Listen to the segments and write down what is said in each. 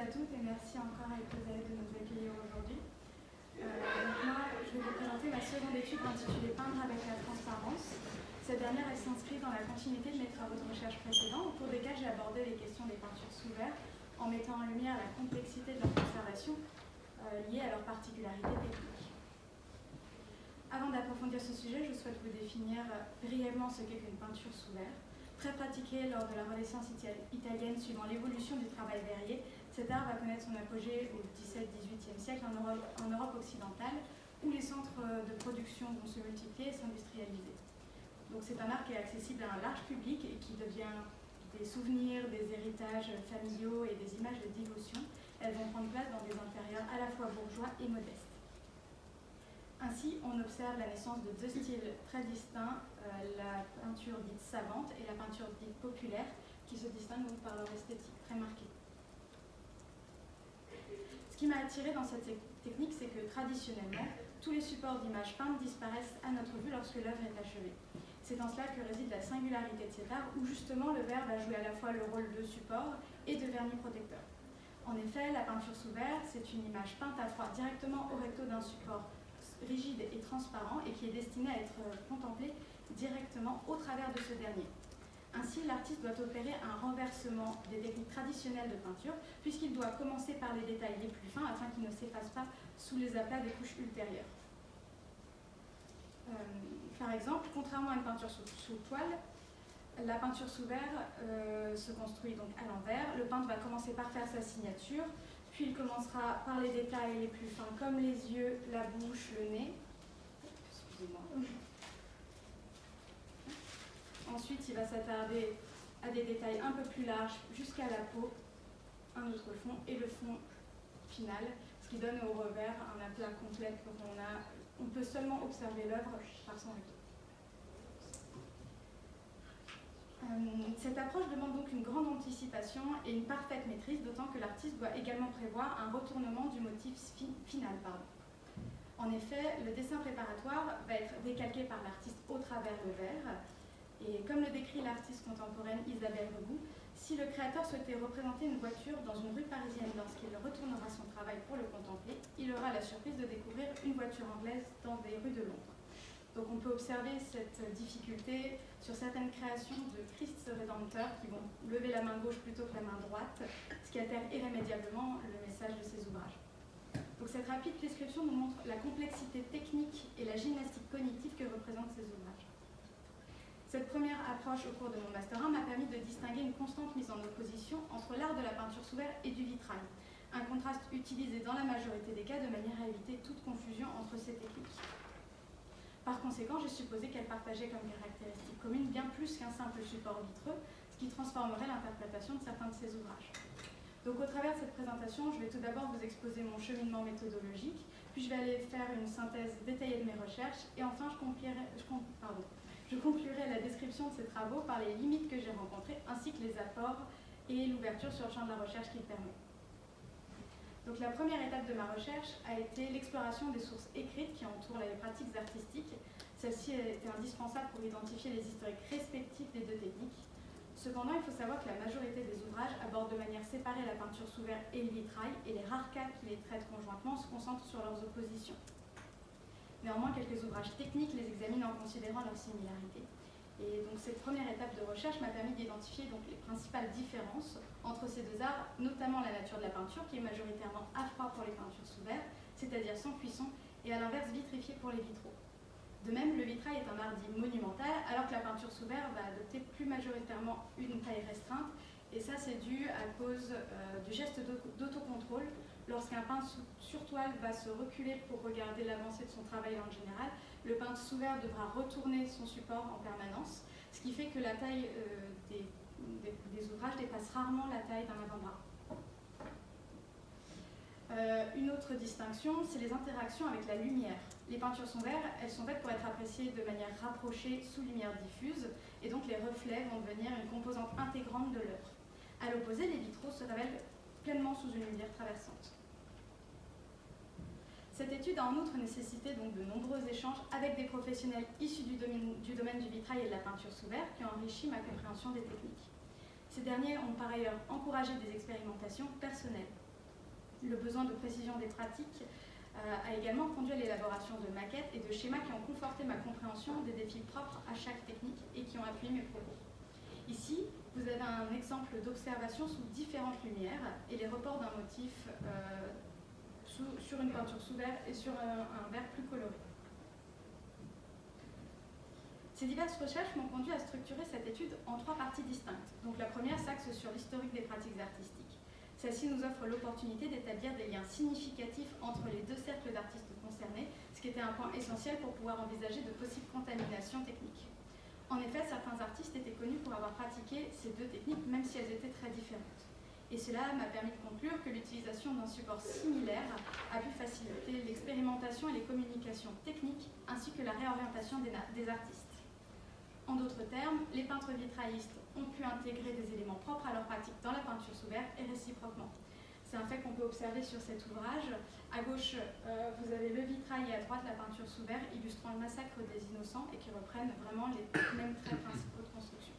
à toutes et merci encore à Ecosae de nous accueillir aujourd'hui. Moi, je vais vous présenter ma seconde étude intitulée Peindre avec la transparence. Cette dernière, elle s'inscrit dans la continuité de mes travaux de recherche précédents, au cours desquels j'ai abordé les questions des peintures sous verre, en mettant en lumière la complexité de leur conservation liée à leurs particularités techniques. Avant d'approfondir ce sujet, je souhaite vous définir brièvement ce qu'est qu'une peinture sous verre. Très pratiquée lors de la Renaissance italienne suivant l'évolution du travail verrier, cet art va connaître son apogée au XVIIe siècle en Europe occidentale, où les centres de production vont se multiplier et s'industrialiser. Donc c'est un art qui est accessible à un large public et qui devient des souvenirs, des héritages familiaux et des images de dévotion. Elles vont prendre place dans des intérieurs à la fois bourgeois et modestes. Ainsi, on observe la naissance de deux styles très distincts, la peinture dite savante et la peinture dite populaire, qui se distinguent donc par leur esthétique très marquée. Ce qui m'a attirée dans cette technique, c'est que traditionnellement, tous les supports d'images peintes disparaissent à notre vue lorsque l'œuvre est achevée. C'est en cela que réside la singularité de cet art, où justement le verre va jouer à la fois le rôle de support et de vernis protecteur. En effet, la peinture sous verre, c'est une image peinte à froid directement au recto d'un support rigide et transparent et qui est destiné à être contemplé directement au travers de ce dernier. Ainsi, l'artiste doit opérer un renversement des techniques traditionnelles de peinture puisqu'il doit commencer par les détails les plus fins afin qu'ils ne s'effacent pas sous les aplats des couches ultérieures. Par exemple, contrairement à une peinture sous toile, la peinture sous verre se construit donc à l'envers. Le peintre va commencer par faire sa signature, puis il commencera par les détails les plus fins comme les yeux, la bouche, le nez. Excusez-moi. Ensuite, il va s'attarder à des détails un peu plus larges jusqu'à la peau, un autre fond et le fond final, ce qui donne au revers un aplat complet on peut seulement observer l'œuvre par son recto. Cette approche demande donc une grande anticipation et une parfaite maîtrise, d'autant que l'artiste doit également prévoir un retournement du motif final. En effet, le dessin préparatoire va être décalqué par l'artiste au travers le verre, et comme le décrit l'artiste contemporaine Isabelle Regout, si le créateur souhaitait représenter une voiture dans une rue parisienne lorsqu'il retournera son travail pour le contempler, il aura la surprise de découvrir une voiture anglaise dans des rues de Londres. Donc on peut observer cette difficulté sur certaines créations de Christ Rédempteur qui vont lever la main gauche plutôt que la main droite, ce qui altère irrémédiablement le message de ces ouvrages. Donc cette rapide description nous montre la complexité technique et la gymnastique cognitive que représentent ces ouvrages. Cette première approche au cours de mon Master 1 m'a permis de distinguer une constante mise en opposition entre l'art de la peinture sous verre et du vitrail, un contraste utilisé dans la majorité des cas de manière à éviter toute confusion entre ces techniques. Par conséquent, j'ai supposé qu'elles partageaient comme caractéristique commune bien plus qu'un simple support vitreux, ce qui transformerait l'interprétation de certains de ces ouvrages. Donc au travers de cette présentation, je vais tout d'abord vous exposer mon cheminement méthodologique, puis je vais aller faire une synthèse détaillée de mes recherches, et enfin je conclurai la description de ces travaux par les limites que j'ai rencontrées, ainsi que les apports et l'ouverture sur le champ de la recherche qu'il permet. Donc la première étape de ma recherche a été l'exploration des sources écrites qui entourent les pratiques artistiques. Celle-ci a été indispensable pour identifier les historiques respectifs des deux techniques. Cependant, il faut savoir que la majorité des ouvrages abordent de manière séparée la peinture sous verre et le vitrail, et les rares cas qui les traitent conjointement se concentrent sur leurs oppositions. Néanmoins, quelques ouvrages techniques les examinent en considérant leurs similarités. Et donc cette première étape de recherche m'a permis d'identifier donc les principales différences entre ces deux arts, notamment la nature de la peinture, qui est majoritairement à froid pour les peintures sous verre, c'est-à-dire sans cuisson, et à l'inverse vitrifiée pour les vitraux. De même, le vitrail est un art dit monumental, alors que la peinture sous verre va adopter plus majoritairement une taille restreinte, et ça c'est dû à cause du geste d'autocontrôle. Lorsqu'un peintre sur toile va se reculer pour regarder l'avancée de son travail en général, le peintre sous verre devra retourner son support en permanence, ce qui fait que la taille des ouvrages dépasse rarement la taille d'un avant-bras. Une autre distinction, c'est les interactions avec la lumière. Les peintures sous verre, elles sont faites pour être appréciées de manière rapprochée sous lumière diffuse, et donc les reflets vont devenir une composante intégrante de l'œuvre. À l'opposé, les vitraux se révèlent pleinement sous une lumière traversante. Cette étude a en outre nécessité donc de nombreux échanges avec des professionnels issus du domaine du vitrail et de la peinture sous verre qui ont enrichi ma compréhension des techniques. Ces derniers ont par ailleurs encouragé des expérimentations personnelles. Le besoin de précision des pratiques a également conduit à l'élaboration de maquettes et de schémas qui ont conforté ma compréhension des défis propres à chaque technique et qui ont appuyé mes propos. Ici, vous avez un exemple d'observation sous différentes lumières et les reports d'un motif sur une peinture sous verre et sur un verre plus coloré. Ces diverses recherches m'ont conduit à structurer cette étude en 3 parties distinctes. Donc la première s'axe sur l'historique des pratiques artistiques. Celle-ci nous offre l'opportunité d'établir des liens significatifs entre les 2 cercles d'artistes concernés, ce qui était un point essentiel pour pouvoir envisager de possibles contaminations techniques. En effet, certains artistes étaient connus pour avoir pratiqué ces 2 techniques, même si elles étaient très différentes. Et cela m'a permis de conclure que l'utilisation d'un support similaire a pu faciliter l'expérimentation et les communications techniques, ainsi que la réorientation des artistes. En d'autres termes, les peintres vitraillistes ont pu intégrer des éléments propres à leur pratique dans la peinture sous verre et réciproquement. C'est un fait qu'on peut observer sur cet ouvrage. À gauche, vous avez le vitrail et à droite la peinture sous verre illustrant le massacre des innocents et qui reprennent vraiment les mêmes traits principaux de construction.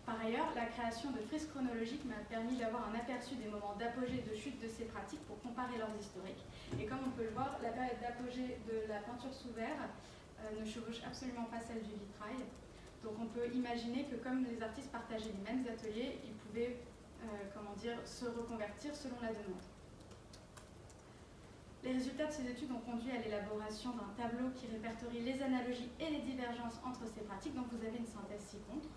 Par ailleurs, la création de frises chronologiques m'a permis d'avoir un aperçu des moments d'apogée et de chute de ces pratiques pour comparer leurs historiques. Et comme on peut le voir, la période d'apogée de la peinture sous verre ne chevauche absolument pas celle du vitrail. Donc on peut imaginer que comme les artistes partageaient les mêmes ateliers, ils pouvaient se reconvertir selon la demande. Les résultats de ces études ont conduit à l'élaboration d'un tableau qui répertorie les analogies et les divergences entre ces pratiques, donc vous avez une synthèse ci-contre.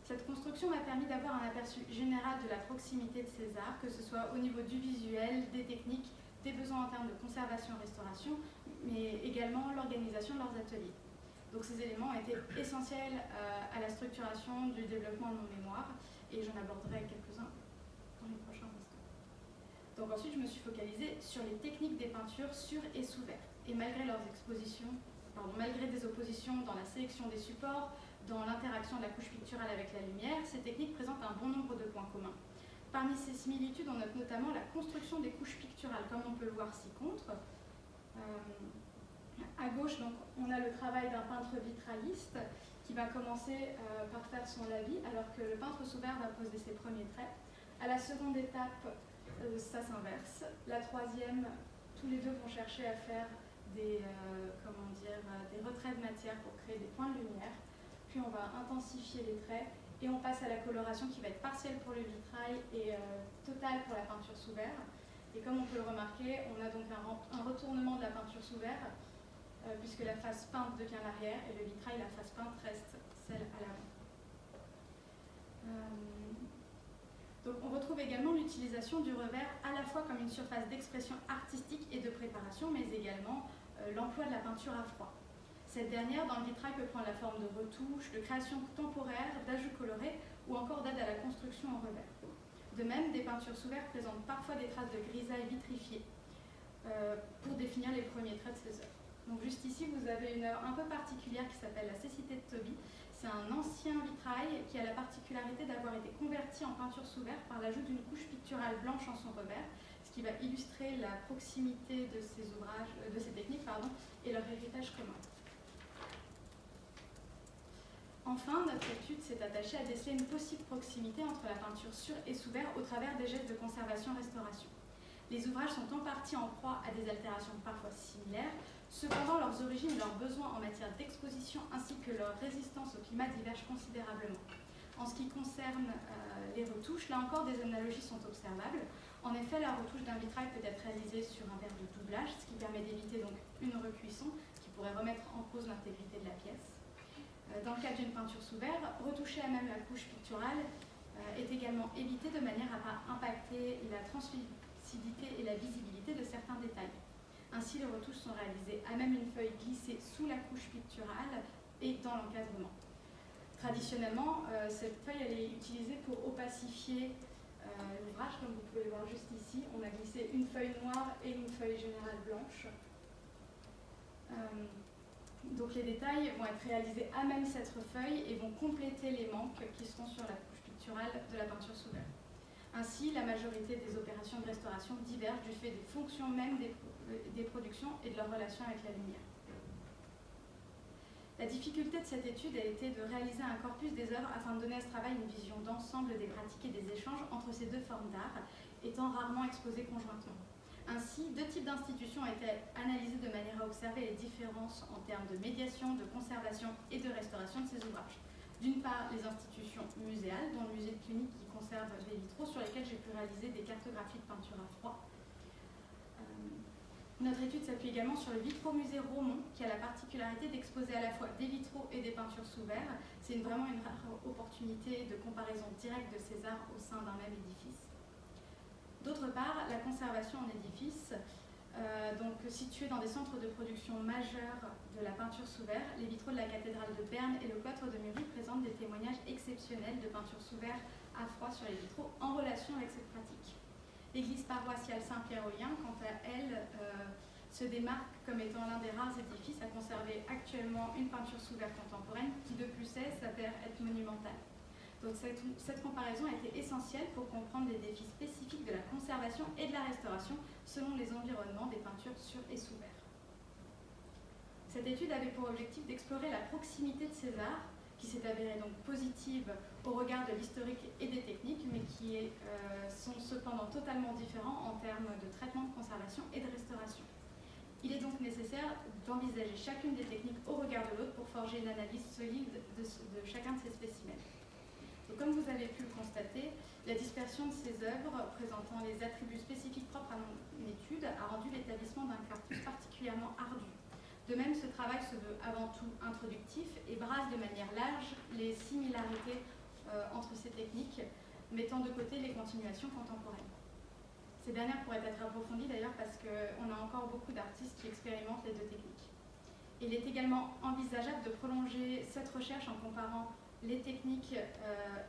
Cette construction m'a permis d'avoir un aperçu général de la proximité de ces arts, que ce soit au niveau du visuel, des techniques, des besoins en termes de conservation et restauration, mais également l'organisation de leurs ateliers. Donc ces éléments ont été essentiels à la structuration du développement de mon mémoire, et j'en aborderai quelques-uns dans les prochains instants. Donc ensuite, je me suis focalisée sur les techniques des peintures sur et sous verre. Et malgré des oppositions dans la sélection des supports, dans l'interaction de la couche picturale avec la lumière, ces techniques présentent un bon nombre de points communs. Parmi ces similitudes, on note notamment la construction des couches picturales, comme on peut le voir ci-contre. À gauche, donc, on a le travail d'un peintre vitrailliste qui va commencer par faire son lavis, alors que le peintre sous verre va poser ses premiers traits. À la seconde étape, ça s'inverse. La troisième, tous les deux vont chercher à faire des retraits de matière pour créer des points de lumière. Puis on va intensifier les traits et on passe à la coloration qui va être partielle pour le vitrail et totale pour la peinture sous verre. Et comme on peut le remarquer, on a donc un retournement de la peinture sous verre puisque la face peinte devient l'arrière et le vitrail, la face peinte, reste celle à l'avant. Donc on retrouve également l'utilisation du revers à la fois comme une surface d'expression artistique et de préparation, mais également l'emploi de la peinture à froid. Cette dernière, dans le vitrail, peut prendre la forme de retouches, de création temporaire, d'ajouts colorés ou encore d'aide à la construction en revers. De même, des peintures sous verre présentent parfois des traces de grisaille vitrifiée pour définir les premiers traits de ces œuvres. Donc juste ici, vous avez une œuvre un peu particulière qui s'appelle La Cécité de Tobie. C'est un ancien vitrail qui a la particularité d'avoir été converti en peinture sous verre par l'ajout d'une couche picturale blanche en son revers, ce qui va illustrer la proximité de ces ouvrages, de ces techniques, et leur héritage commun. Enfin, notre étude s'est attachée à déceler une possible proximité entre la peinture sur et sous verre au travers des gestes de conservation-restauration. Les ouvrages sont en partie en proie à des altérations parfois similaires, cependant leurs origines et leurs besoins en matière d'exposition ainsi que leur résistance au climat divergent considérablement. En ce qui concerne les retouches, là encore des analogies sont observables. En effet, la retouche d'un vitrail peut être réalisée sur un verre de doublage, ce qui permet d'éviter donc une recuisson qui pourrait remettre en cause l'intégrité de la pièce. Dans le cas d'une peinture sous verre, retoucher à même la couche picturale est également évité de manière à ne pas impacter la translucidité et la visibilité de certains détails. Ainsi, les retouches sont réalisées à même une feuille glissée sous la couche picturale et dans l'encadrement. Traditionnellement, cette feuille elle est utilisée pour opacifier l'ouvrage, comme vous pouvez le voir juste ici. On a glissé une feuille noire et une feuille générale blanche. Donc les détails vont être réalisés à même cette feuille et vont compléter les manques qui sont sur la couche picturale de la peinture sous verre. Ainsi, la majorité des opérations de restauration divergent du fait des fonctions même des productions et de leur relation avec la lumière. La difficulté de cette étude a été de réaliser un corpus des œuvres afin de donner à ce travail une vision d'ensemble des pratiques et des échanges entre ces deux formes d'art, étant rarement exposées conjointement. Ainsi, deux types d'institutions ont été analysés de manière à observer les différences en termes de médiation, de conservation et de restauration de ces ouvrages. D'une part, les institutions muséales, dont le musée de Cluny qui conserve les vitraux sur lesquels j'ai pu réaliser des cartographies de peinture à froid. Notre étude s'appuie également sur le Vitraux-Musée Romont, qui a la particularité d'exposer à la fois des vitraux et des peintures sous verre. C'est vraiment une rare opportunité de comparaison directe de ces arts au sein d'un même édifice. D'autre part, la conservation en édifice, donc situés dans des centres de production majeurs de la peinture sous verre, les vitraux de la cathédrale de Berne et le cloître de Muri présentent des témoignages exceptionnels de peinture sous verre à froid sur les vitraux en relation avec cette pratique. L'église paroissiale Saint-Pierre-aux-Liens, quant à elle, se démarque comme étant l'un des rares édifices à conserver actuellement une peinture sous verre contemporaine qui, de plus s'avère être monumentale. Donc cette comparaison a été essentielle pour comprendre les défis spécifiques de la conservation et de la restauration selon les environnements des peintures sur et sous verre. Cette étude avait pour objectif d'explorer la proximité de ces arts, qui s'est avérée donc positive au regard de l'historique et des techniques, mais qui sont cependant totalement différents en termes de traitement de conservation et de restauration. Il est donc nécessaire d'envisager chacune des techniques au regard de l'autre pour forger une analyse solide de chacun de ces spécimens. Donc, comme vous avez pu le constater, la dispersion de ces œuvres présentant les attributs spécifiques propres à mon étude a rendu l'établissement d'un corpus particulièrement ardu. De même, ce travail se veut avant tout introductif et brasse de manière large les similarités entre ces techniques, mettant de côté les continuations contemporaines. Ces dernières pourraient être approfondies d'ailleurs parce qu'on a encore beaucoup d'artistes qui expérimentent les deux techniques. Il est également envisageable de prolonger cette recherche en comparant les techniques,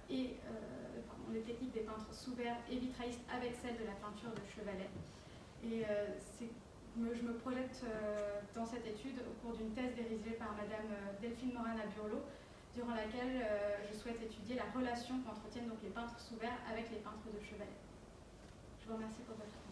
les techniques des peintres sous verre et vitraillistes avec celles de la peinture de Chevalet. Et je me projette dans cette étude au cours d'une thèse dirigée par Madame Delphine Morana-Burlot, durant laquelle je souhaite étudier la relation qu'entretiennent donc les peintres sous verre avec les peintres de Chevalet. Je vous remercie pour votre attention.